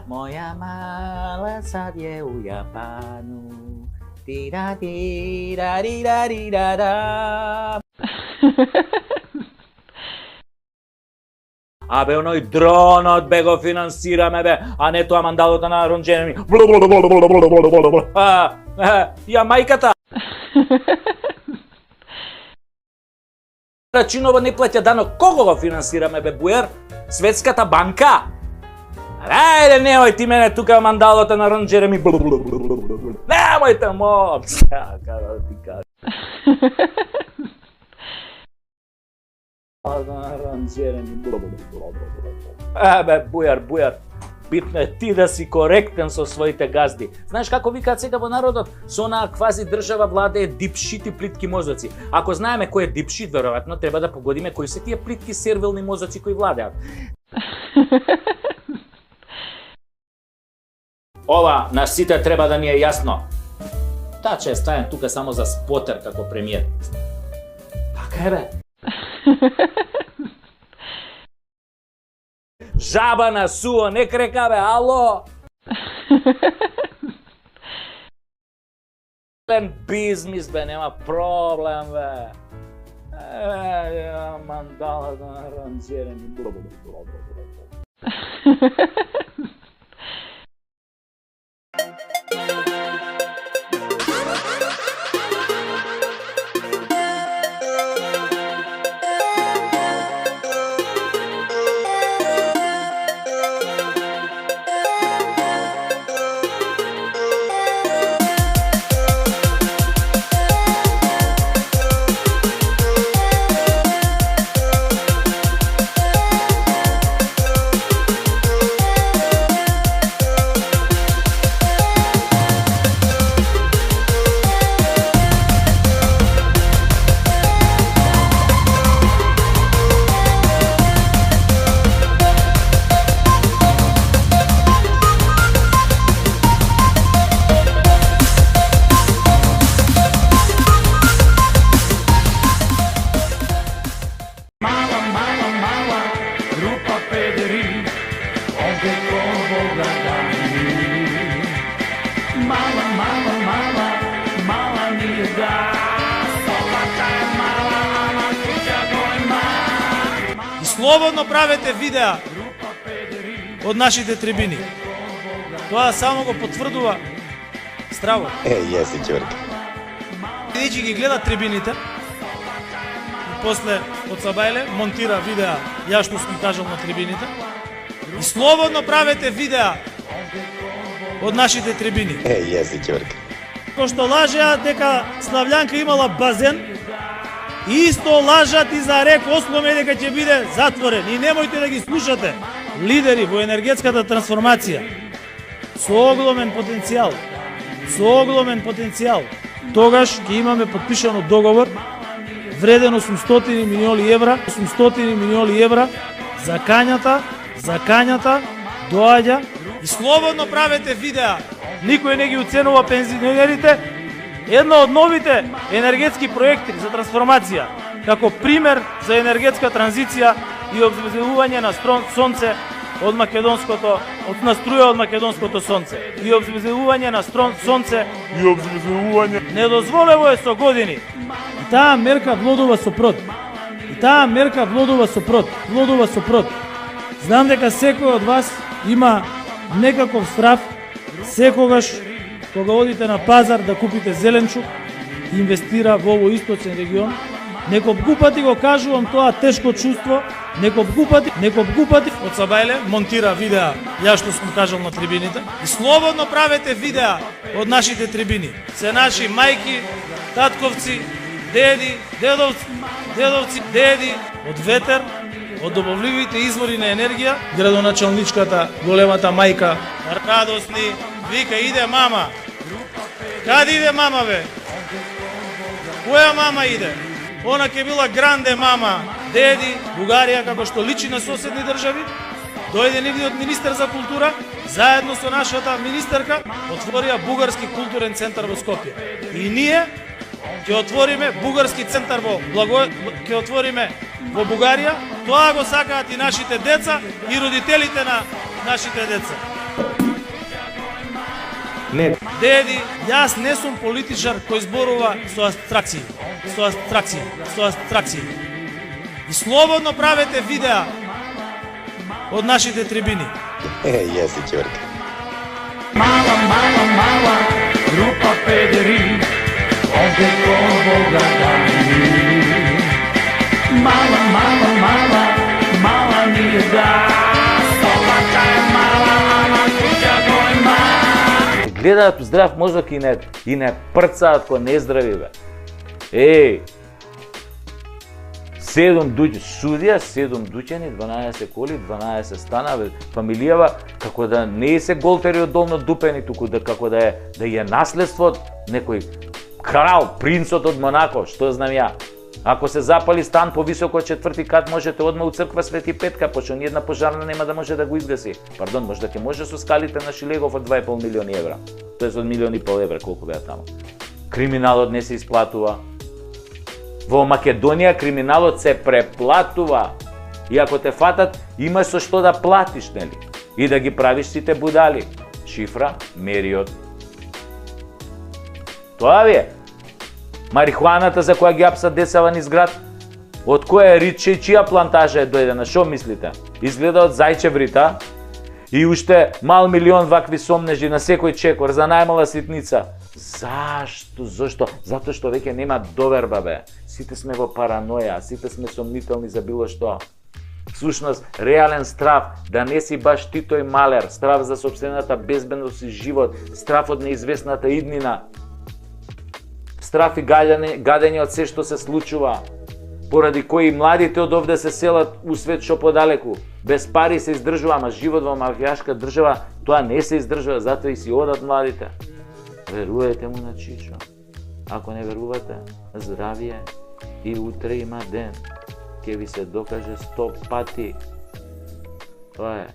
Moja mala sad je u Japanu. Tira tira tira tira da. Abe onoj dron odbego finansira me be, a не тоа мандалото на ронđenje. Ja мајката. Рачиново не плаќа данок, кого го финансираме бе бујар? Светската банка? Ајде, немој ти мене тука мандалото на ронđenje ми. Немојте мол. Како да ти кажам. Бе, бујар, битно е ти да си коректен со своите газди. Знаеш како викаат сега во народот? Со онаа квази држава владее дипшит и плитки мозоци. Ако знаеме кој е дипшит, веројатно треба да погодиме кои се тие плитки сервилни мозоци кои владеат. Ова на сите треба да ни е јасно. Таче е ставен тука само за спотер како премиер. Така е бе. Жаба на суо, не крека бе, ало! Бизнис бе, нема проблем бе. Мандала на ронđenje. Слободно правете видеа од нашите трибини. Тоа само го потврдува Страво. Јеси, Ќорка. Види ги гледа трибините и после од Сабајле монтира видеа ја што сум кажал на трибините. И слободно правете видеа од нашите трибини. Јеси, Ќорка. Кој што лажеа дека Слављанка имала базен, исто лажат и за рек Осломе дека ќе биде затворен. И немојте да ги слушате. Лидери во енергетската трансформација со оголемен потенцијал, тогаш ќе имаме подпишано договор вреден 800 милиони евра, закањата доаѓа и слободно правете видеа. Никој не ги уценува пензионерите. Едно од новите енергетски проекти за трансформација, како пример за енергетска транзиција и обезбедување на сонце од македонското, на струја од македонското сонце. И обезбедување на сонце недозволено е со години. И таа мерка влодува со прод. Знам дека секој од вас има некаков страф секогаш кога одите на пазар да купите зеленчук, инвестира во овој источен регион. Неколку пати го кажувам тоа тешко чувство, неколку пати од Сабајле монтира видеа ја што сум кажал на трибините и слободно правете видеа од нашите трибини. Се наши мајки, татковци, деди, дедовци, деди од ветер, од добавливите извори на енергија. Градоначалничката, големата мајка, радосни, вика иде мама. Каде иде мама бе? Која мама иде? Она ке била гранде мама, деди, Бугарија, како што личи на соседни држави. Дојде нивниот министер за култура, заедно со нашата министерка, отворија бугарски културен центар во Скопје. И ние ќе отвориме бугарски центар ќе отвориме во Бугарија. Тоа го сакаат и нашите деца и родителите на нашите деца. Не. Деди, јас не сум политичар кој зборува со абстракции. И слободно правете видеа од нашите трибини. Јаси ќорка. Mala, grupa pederi, ovde ko Boga dani. Mala nije da, stomača je mala, ama kuća go je mala. Гледаат здрав мозок и не прцаат ко нездрави бе. Еј, 7 дуѓи, судија, 7 дуќани, 12 коли, 12 стана, бе, фамилијава, како да не се голтери од долно дупени, туку да како да е наследство од некој крал, принцот од Монако, што знам ја. Ако се запали стан повисоко од 4-ти кат, можете одма у црква Свети Петка, пошто ниједна пожарна нема да може да го изгаси. Пардон, можда ќе може со скалите на Шилегов од 2,5 милиони евра. Тоест од 1,5 милиони евра, колку беа таму. Криминалот не се исплатува. Во Македонија криминалот се преплатува. И ако те фатат, имаш со што да платиш, нели? И да ги правиш сите будали. Шифра, мериот. Тоа ви е. Марихуаната за која ги апсат децава низ град, од која чија плантажа е дојдена, шо мислите? Изгледа од Зајчеврита и уште мал милион вакви сомнежи на секој чекор за најмала ситница. Зашто? Зошто? Затоа што веќе нема доверба бе. Сите сме во параноја, сите сме сомнителни за било што. Всушност, реален страв да не си баш ти тој малер, страв за сопствената безбедност и живот, страв од неизвестната иднина, страв и гадење од се што се случува, поради кои младите од овде се селат у свет што подалеку. Без пари се издржува, ама живот во мафијашка држава, тоа не се издржува, затоа и си одат младите. Верувајте му на Чичо. Ако не верувате, здравие и утре има ден. Ке ви се докаже 100 пати. Тоа е.